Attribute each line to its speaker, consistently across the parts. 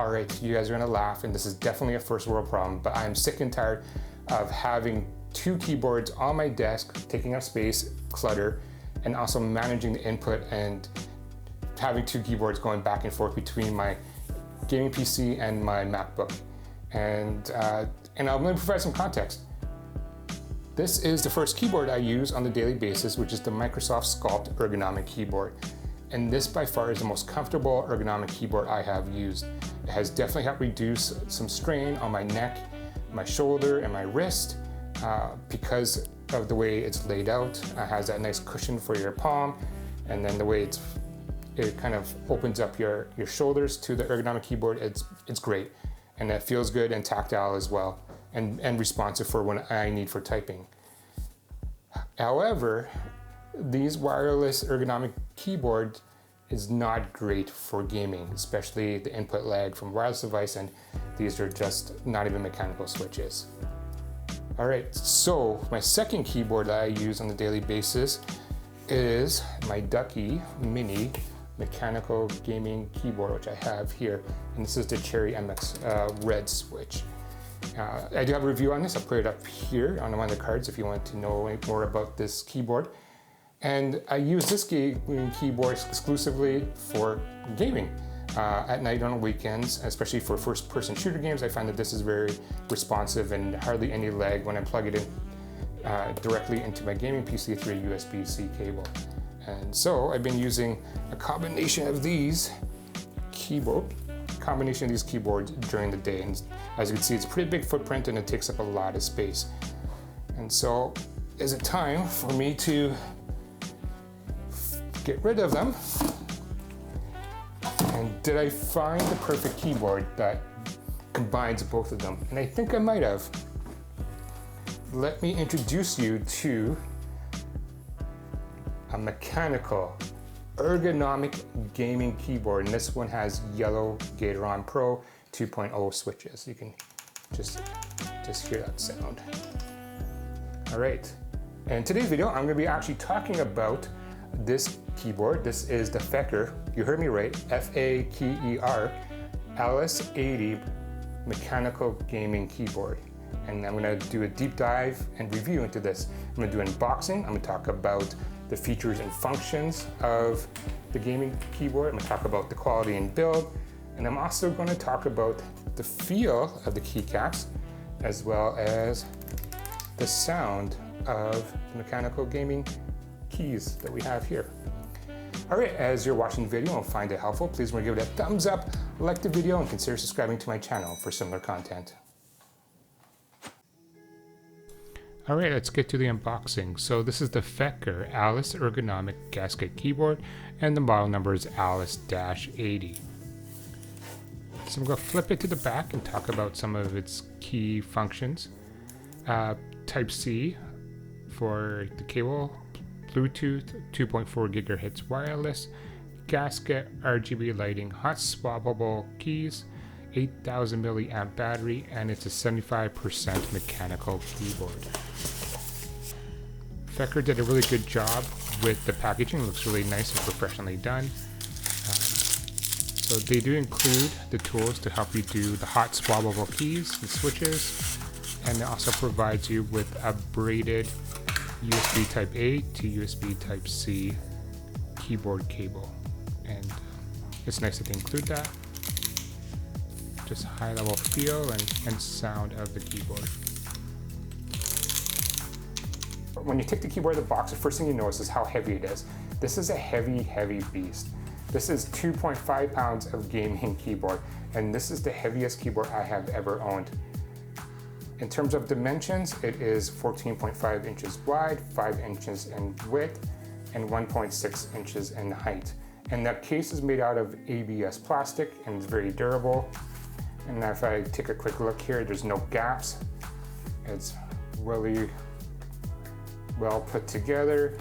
Speaker 1: Alright, you guys are gonna laugh, and this is definitely a first world problem, but I'm sick and tired of having two keyboards on my desk, taking up space, clutter, and also managing the input and having two keyboards going back and forth between my gaming PC and my MacBook. And I'm going to provide some context. This is the first keyboard I use on a daily basis, which is the Microsoft Sculpt ergonomic keyboard. And this by far is the most comfortable ergonomic keyboard I have used. It has definitely helped reduce some strain on my neck, my shoulder, and my wrist because of the way it's laid out. It has that nice cushion for your palm, and then the way it kind of opens up your shoulders to the ergonomic keyboard. It's great, and it feels good and tactile as well, and responsive for when I need for typing. However, these wireless ergonomic keyboard is not great for gaming, especially the input lag from wireless device, and these are just not even mechanical switches. All right, so my second keyboard that I use on a daily basis is my Ducky Mini mechanical gaming keyboard, which I have here, and this is the Cherry MX red switch. I do have a review on this. I'll put it up here on one of the cards if you want to know any more about this keyboard. And I use this gaming keyboard exclusively for gaming at night on weekends, especially for first-person shooter games. I find that this is very responsive and hardly any lag when I plug it in directly into my gaming PC through a USB-C cable. And so I've been using a combination of these keyboards during the day. And as you can see, it's a pretty big footprint and it takes up a lot of space. And so is it time for me to get rid of them? And did I find the perfect keyboard that combines both of them? And I think I might have. Let me introduce you to a mechanical ergonomic gaming keyboard, and this one has yellow Gateron Pro 2.0 switches. You can just hear that sound. All right, and in today's video, I'm gonna be actually talking about this keyboard. This is the Feker, you heard me right, F-A-K-E-R, Alice 80 mechanical gaming keyboard. And I'm gonna do a deep dive and review into this. I'm gonna do an unboxing. I'm gonna talk about the features and functions of the gaming keyboard. I'm gonna talk about the quality and build. And I'm also gonna talk about the feel of the keycaps, as well as the sound of the mechanical gaming keys that we have here. All right, as you're watching the video and find it helpful, please remember to give it a thumbs up, like the video, and consider subscribing to my channel for similar content. All right, let's get to the unboxing. So this is the Feker Alice ergonomic gasket keyboard, and the model number is Alice-80. So I'm going to flip it to the back and talk about some of its key functions. Type-C for the cable, Bluetooth 2.4 gigahertz wireless, gasket, RGB lighting, hot swappable keys, 8,000 milliamp battery, and it's a 75% mechanical keyboard. Feker did a really good job with the packaging. It looks really nice and professionally done. So they do include the tools to help you do the hot swappable keys and switches, and it also provides you with a braided USB Type A to USB Type C keyboard cable, and it's nice that they include that. Just high level feel and sound of the keyboard. When you take the keyboard out of the box, the first thing you notice is how heavy it is. This is a heavy, heavy beast. This is 2.5 pounds of gaming keyboard, and this is the heaviest keyboard I have ever owned. In terms of dimensions, it is 14.5 inches wide, 5 inches in width, and 1.6 inches in height. And that case is made out of ABS plastic and it's very durable. And if I take a quick look here, there's no gaps. It's really well put together.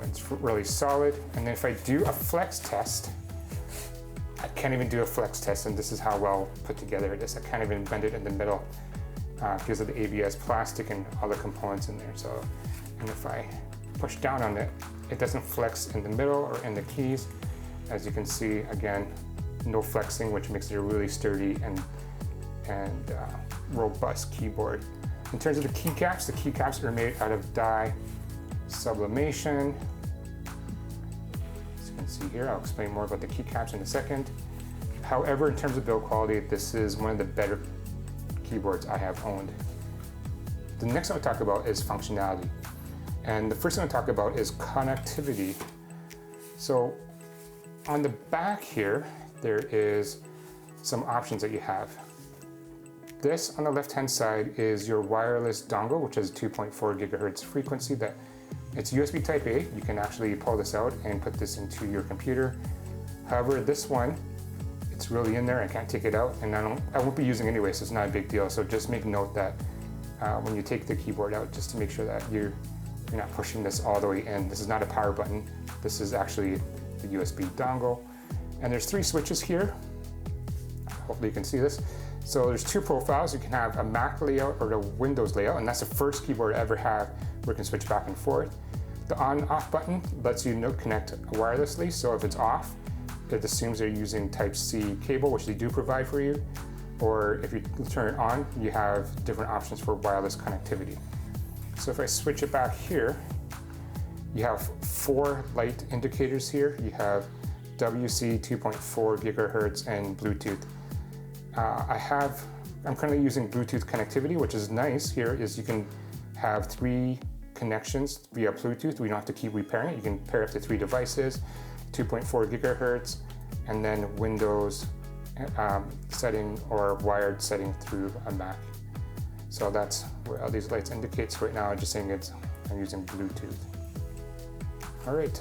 Speaker 1: It's really solid. And if I do a flex test, I can't even do a flex test, and this is how well put together it is. I can't even bend it in the middle because of the ABS plastic and all the components in there. So, and if I push down on it, it doesn't flex in the middle or in the keys. As you can see, again, no flexing, which makes it a really sturdy and robust keyboard. In terms of the keycaps are made out of die sublimation. As you can see here, I'll explain more about the keycaps in a second. However, in terms of build quality, this is one of the better keyboards I have owned. The next one I'll talk about is functionality. And the first thing I'll talk about is connectivity. So on the back here, there is some options that you have. This on the left-hand side is your wireless dongle, which has 2.4 gigahertz frequency. That it's USB Type A. You can actually pull this out and put this into your computer. However, this one, it's really in there. I can't take it out, and I won't be using it anyway, so it's not a big deal. So just make note that when you take the keyboard out, just to make sure that you're not pushing this all the way in. This is not a power button. This is actually the USB dongle. And there's 3 switches here. Hopefully you can see this. So there's 2 profiles. You can have a Mac layout or a Windows layout, and that's the first keyboard I ever have where you can switch back and forth. The on-off button lets you connect wirelessly, so if it's off, it assumes they're using Type-C cable, which they do provide for you. Or if you turn it on, you have different options for wireless connectivity. So if I switch it back here, you have 4 light indicators here. You have WC 2.4 gigahertz and Bluetooth. I'm currently using Bluetooth connectivity, which is nice. Here is you can have 3 connections via Bluetooth. We don't have to keep repairing it. You can pair up to 3 devices, 2.4 gigahertz, and then Windows setting or wired setting through a Mac. So that's where all these lights indicate. So right now I'm just saying I'm using Bluetooth. All right.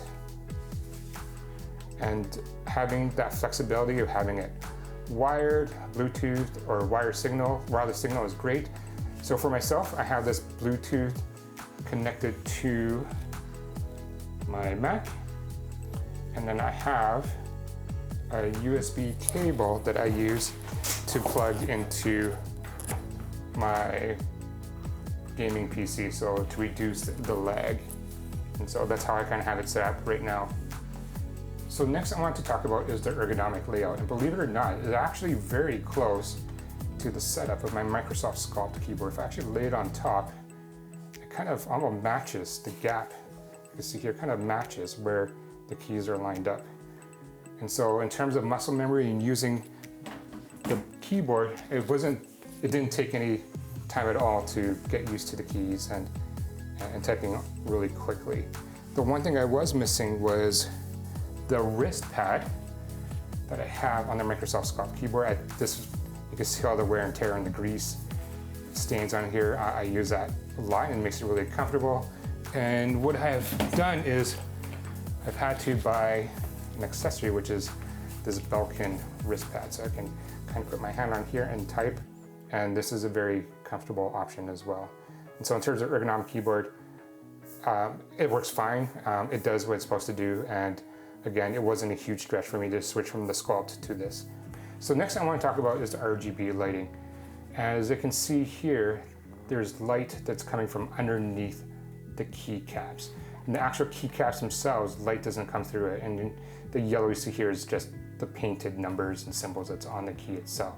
Speaker 1: And having that flexibility of having it wired, Bluetooth, or wireless signal is great. So for myself, I have this Bluetooth connected to my Mac, and then I have a USB cable that I use to plug into my gaming PC, so to reduce the lag. And so that's how I kind of have it set up right now. So next I want to talk about is the ergonomic layout, and believe it or not, it's actually very close to the setup of my Microsoft Sculpt keyboard. If I actually lay it on top, it kind of almost matches the gap. You can see here, kind of matches where the keys are lined up. And so in terms of muscle memory and using the keyboard, it didn't take any time at all to get used to the keys and typing really quickly. The one thing I was missing was the wrist pad that I have on the Microsoft Sculpt keyboard. You can see all the wear and tear and the grease stains on here. I use that a lot and it makes it really comfortable. And what I have done is I've had to buy an accessory, which is this Belkin wrist pad. So I can kind of put my hand on here and type, and this is a very comfortable option as well. And so in terms of ergonomic keyboard, it works fine. It does what it's supposed to do, and again, it wasn't a huge stretch for me to switch from the Sculpt to this. So next I want to talk about is the RGB lighting. As you can see here, there's light that's coming from underneath the keycaps. And the actual keycaps themselves, light doesn't come through it, and the yellow you see here is just the painted numbers and symbols that's on the key itself.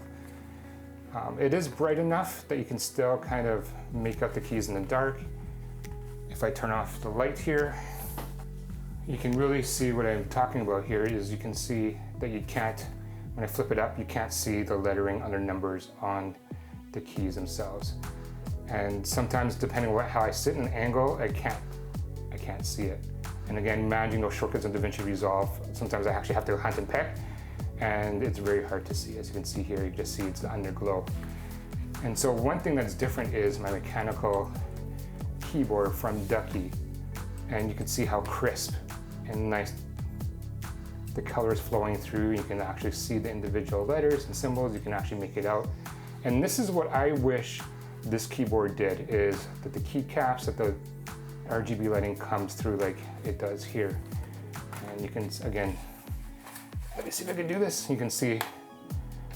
Speaker 1: It is bright enough that you can still kind of make out the keys in the dark. If I turn off the light here, you can really see what I'm talking about here. Is you can see that you can't, when I flip it up, you can't see the lettering under numbers on the keys themselves. And sometimes, depending on how I sit in an angle, I can't see it. And again, managing those shortcuts in DaVinci Resolve, sometimes I actually have to hunt and peck, and it's very hard to see. As you can see here, you just see it's the underglow. And so one thing that's different is my mechanical keyboard from Ducky, and you can see how crisp and nice the colors flowing through. You can actually see the individual letters and symbols. You can actually make it out. And this is what I wish this keyboard did, is that the keycaps, that the RGB lighting comes through like it does here. And you can, again, let me see if I can do this. You can see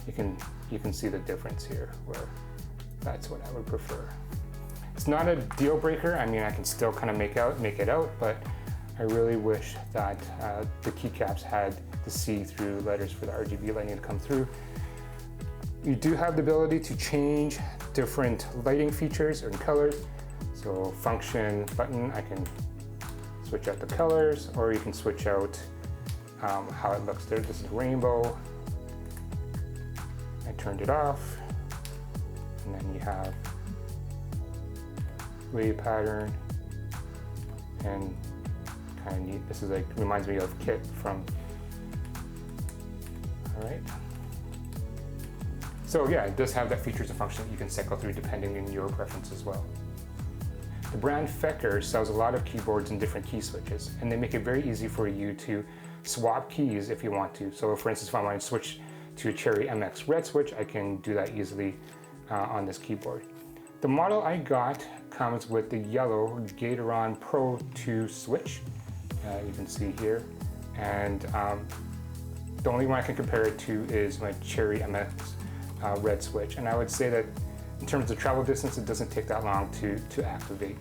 Speaker 1: the difference here, where that's what I would prefer. It's not a deal breaker. I mean, I can still kind of make it out, but I really wish that the keycaps had the see-through letters for the RGB lighting to come through. You do have the ability to change different lighting features and colors. So function button, I can switch out the colors, or you can switch out how it looks there. This is rainbow. I turned it off. And then you have wave pattern, and kind of neat. This is like, reminds me of Kit from, all right. So yeah, it does have that features and function that you can cycle through depending on your preference as well. The brand Feker sells a lot of keyboards and different key switches, and they make it very easy for you to swap keys if you want to. So for instance, if I want to switch to a Cherry MX red switch, I can do that easily on this keyboard. The model I got comes with the yellow Gateron Pro 2 switch, you can see here, and the only one I can compare it to is my Cherry MX red switch, and I would say that in terms of travel distance, it doesn't take that long to activate.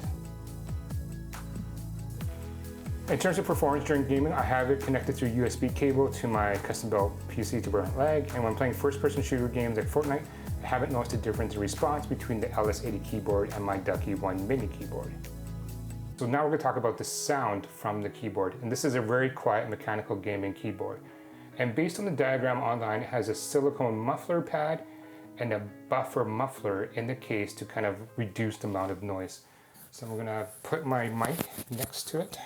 Speaker 1: In terms of performance during gaming, I have it connected through USB cable to my custom-built PC to prevent lag, and when playing first-person shooter games like Fortnite, I haven't noticed a difference in response between the LS80 keyboard and my Ducky 1 mini keyboard. So now we're going to talk about the sound from the keyboard, and this is a very quiet mechanical gaming keyboard. And based on the diagram online, it has a silicone muffler pad and a buffer muffler in the case to kind of reduce the amount of noise. So I'm going to put my mic next to it.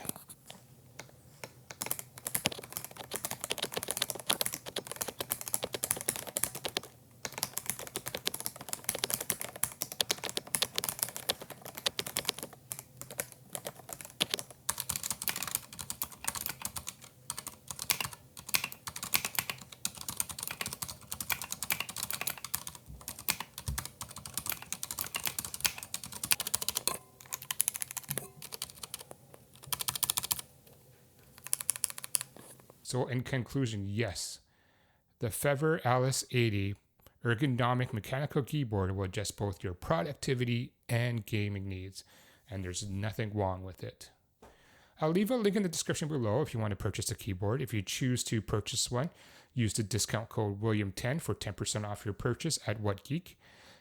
Speaker 1: So in conclusion, yes, the Feker Alice 80 ergonomic mechanical keyboard will adjust both your productivity and gaming needs, and there's nothing wrong with it. I'll leave a link in the description below if you want to purchase a keyboard. If you choose to purchase one, use the discount code William10 for 10% off your purchase at WhatGeek.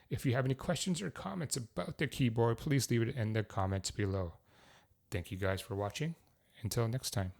Speaker 1: If you have any questions or comments about the keyboard, please leave it in the comments below. Thank you guys for watching. Until next time.